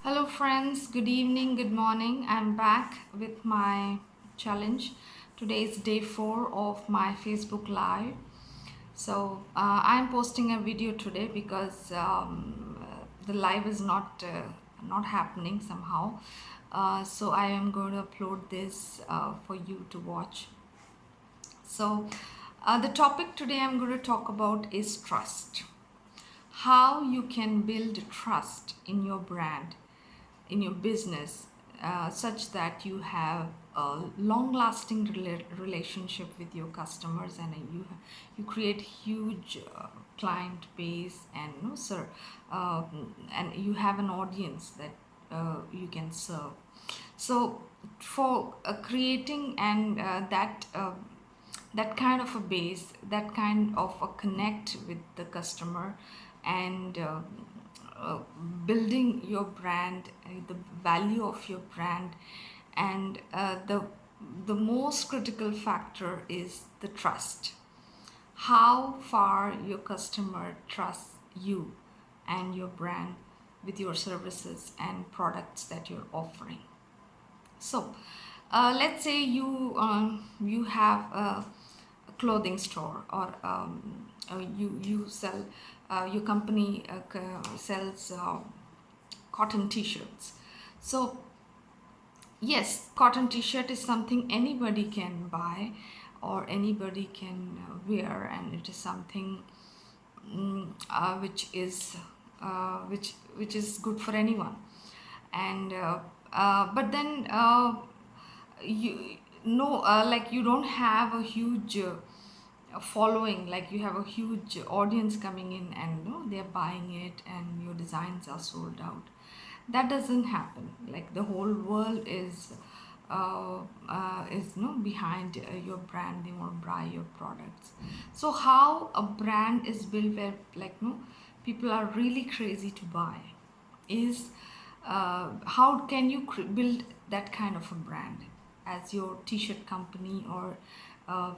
Hello, friends. Good evening, good morning. I'm back with my challenge. Today is day 4 of my Facebook Live. I'm posting a video today because the live is not happening somehow. So I am going to upload this for you to watch. The topic today I'm going to talk about is trust. How you can build trust in your brand, in your business, such that you have a long-lasting relationship with your customers, and you create huge client base, and no sir, uh, and you have an audience that you can serve. So for creating and that kind of a base, that kind of a connect with the customer, and uh, building your brand, the value of your brand, and the most critical factor is the trust. How far your customer trusts you and your brand with your services and products that you're offering. Let's say you have a clothing store, or you sell, your company sells cotton t-shirts. So yes, cotton t-shirt is something anybody can buy or anybody can wear, and it is something which is good for anyone. And but then you know, like, you don't have a huge following, like you have a huge audience coming in, and they're buying it and your designs are sold out. That doesn't happen. Like, the whole world is behind your brand. They want to buy your products. So how a brand is built, where, like, people are really crazy to buy, is how can you build that kind of a brand as your t-shirt company, uh,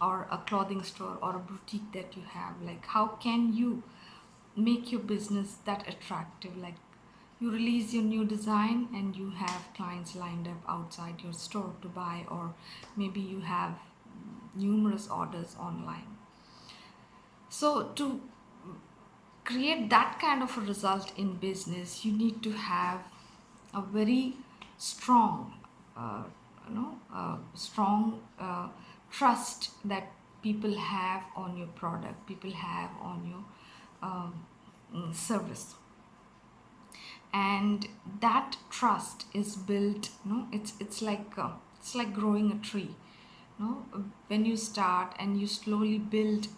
or a clothing store or a boutique that you have. Like, how can you make your business that attractive? Like, you release your new design and you have clients lined up outside your store to buy, or maybe you have numerous orders online. So to create that kind of a result in business, you need to have a very strong, strong trust that people have on your product, people have on your service. And that trust is built, it's like growing a tree. When you start and you slowly build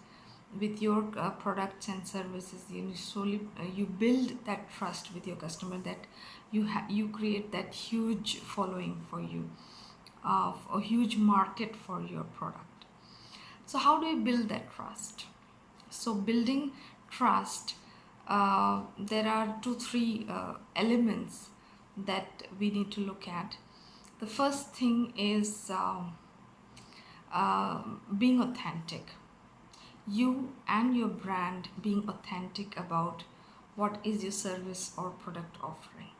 with your products and services, you slowly you build that trust with your customer, that you create that huge following for you, of a huge market for your product. So how do you build that trust? So building trust, there are two, three elements that we need to look at. The first thing is being authentic. You and your brand being authentic about what is your service or product offering.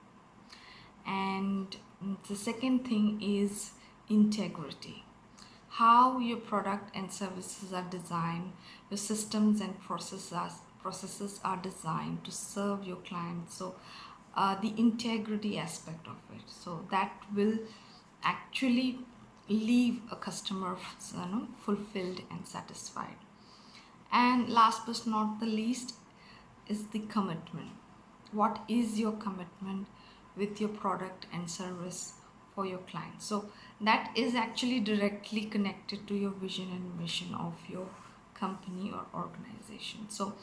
And the second thing is integrity. How your product and services are designed, your systems and processes are designed to serve your clients. So the integrity aspect of it, so that will actually leave a customer fulfilled and satisfied. And last but not the least is the commitment. What is your commitment with your product and service for your clients? So that is actually directly connected to your vision and mission of your company or organization. So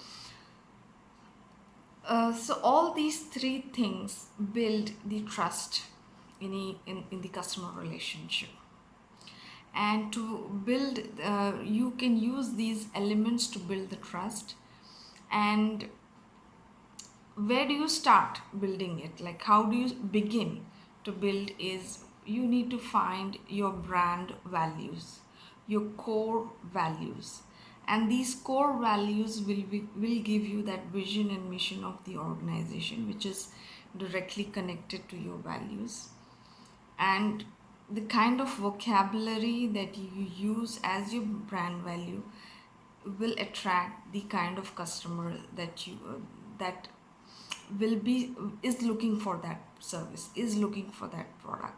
all these three things build the trust in the customer relationship. And to build, you can use these elements to build the trust. And where do you start building it? Like, how do you begin to build? Is you need to find your brand values, your core values. And these core values will give you that vision and mission of the organization, which is directly connected to your values. And the kind of vocabulary that you use as your brand value will attract the kind of customer that you that will be is looking for that service, is looking for that product.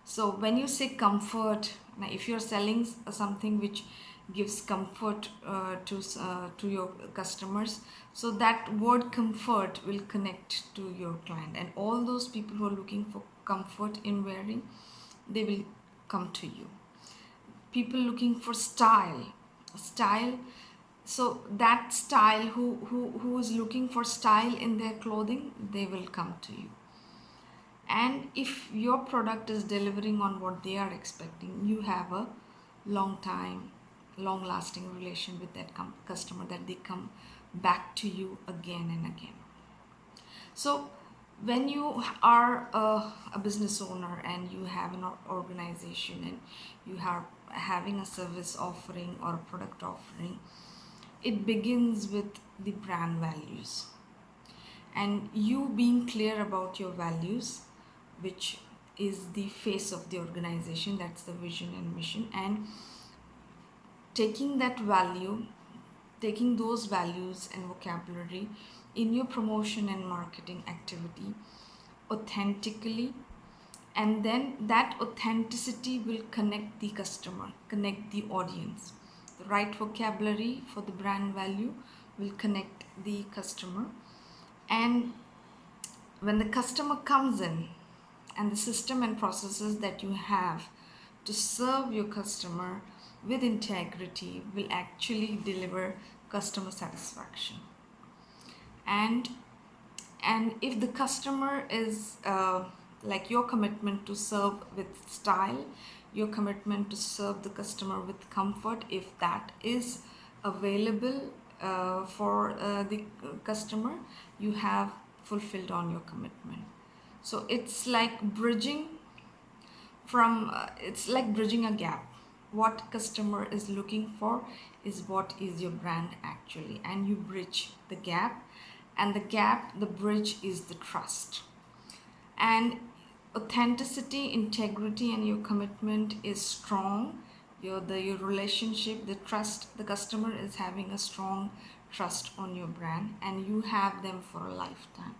So when you say comfort, now if you're selling something which gives comfort to your customers, so that word comfort will connect to your client, and all those people who are looking for comfort in wearing, they will come to you. People looking for style, so that style, who is looking for style in their clothing, they will come to you. And if your product is delivering on what they are expecting, you have a long lasting relation with that customer, that they come back to you again and again. So when you are a business owner and you have an organization and you are having a service offering or a product offering, it begins with the brand values, and you being clear about your values, which is the face of the organization, that's the vision and mission, and taking those values and vocabulary in your promotion and marketing activity authentically. And then that authenticity will connect the customer, connect the audience. The right vocabulary for the brand value will connect the customer. And when the customer comes in, and the system and processes that you have to serve your customer with integrity will actually deliver customer satisfaction. And if the customer is like your commitment to serve with style, your commitment to serve the customer with comfort, if that is available for the customer, you have fulfilled on your commitment. So it's like bridging a gap. What customer is looking for is what is your brand actually, and you bridge the gap. And the bridge is the trust. And authenticity, integrity, and your commitment is strong. Your relationship, the trust, the customer is having a strong trust on your brand, and you have them for a lifetime.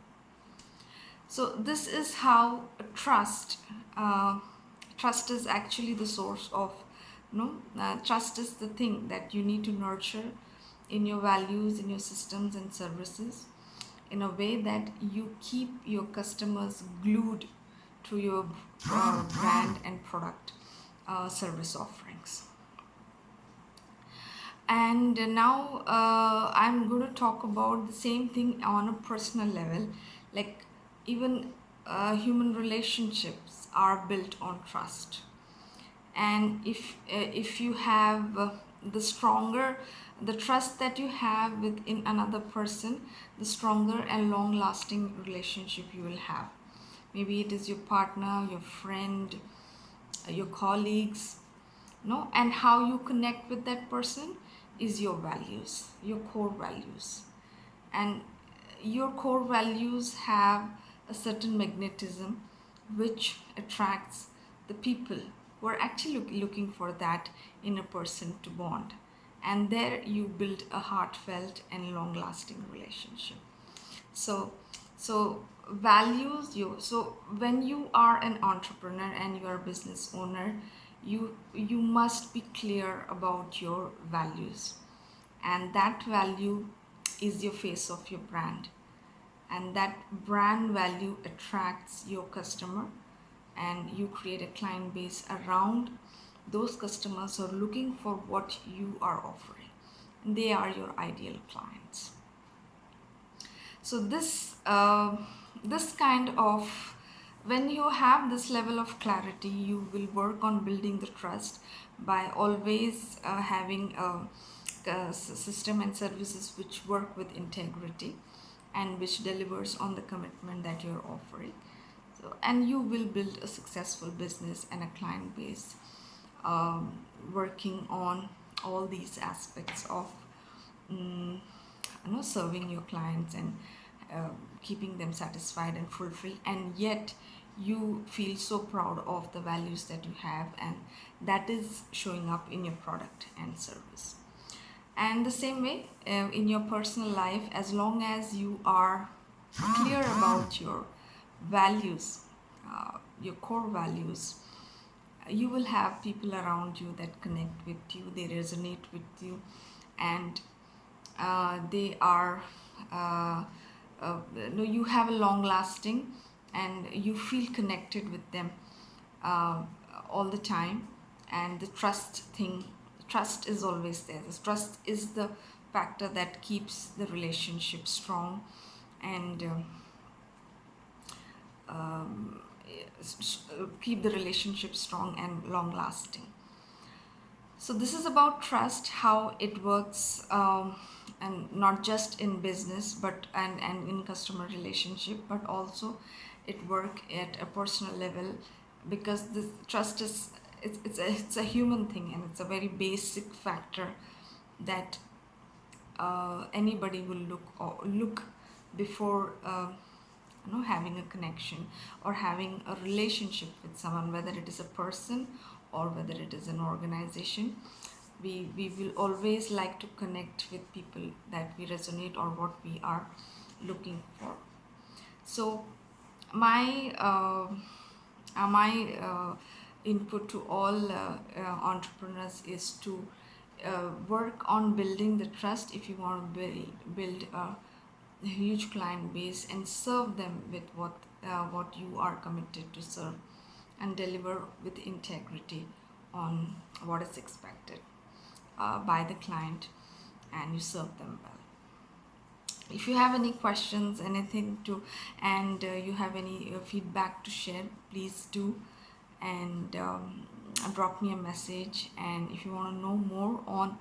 So this is how trust is actually the source of trust is the thing that you need to nurture in your values, in your systems and services, in a way that you keep your customers glued to your brand and product service offerings. And now I'm going to talk about the same thing on a personal level. Like, even human relationships are built on trust. And if you have the trust that you have within another person, the stronger and long lasting relationship you will have. Maybe it is your partner, your friend, your colleagues, and how you connect with that person is your values, your core values. And your core values have a certain magnetism which attracts the people who are actually looking for that in a person to bond. And there you build a heartfelt and long lasting relationship. So values you so when you are an entrepreneur and you are a business owner, you must be clear about your values, and that value is your face of your brand, and that brand value attracts your customer, and you create a client base around those customers who are looking for what you are offering. They are your ideal clients. So this kind of, when you have this level of clarity, you will work on building the trust by always having a system and services which work with integrity and which delivers on the commitment that you're offering. So, and you will build a successful business and a client base working on all these aspects of serving your clients and keeping them satisfied and fulfilled, and yet you feel so proud of the values that you have, and that is showing up in your product and service. And the same way in your personal life, as long as you are clear about your values, your core values, you will have people around you that connect with you, they resonate with you, and they are no, you have a long lasting, and you feel connected with them uh, all the time. And the trust is always there. The trust is the factor that keeps the relationship strong, and um, keep the relationship strong and long lasting. So this is about trust, how it works, and not just in business, but and in customer relationship, but also it work at a personal level, because this trust is, it's a human thing, and it's a very basic factor that anybody will look before having a connection or having a relationship with someone, whether it is a person or whether it is an organization. We will always like to connect with people that we resonate or what we are looking for. So my input to all entrepreneurs is to work on building the trust if you want to build a huge client base and serve them with what you are committed to serve, and deliver with integrity on what is expected by the client, and you serve them well. If you have any questions, anything to, and you have any feedback to share, please do, and drop me a message. And if you want to know more on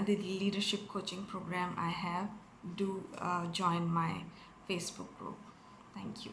the leadership coaching program I have, do join my Facebook group. Thank you.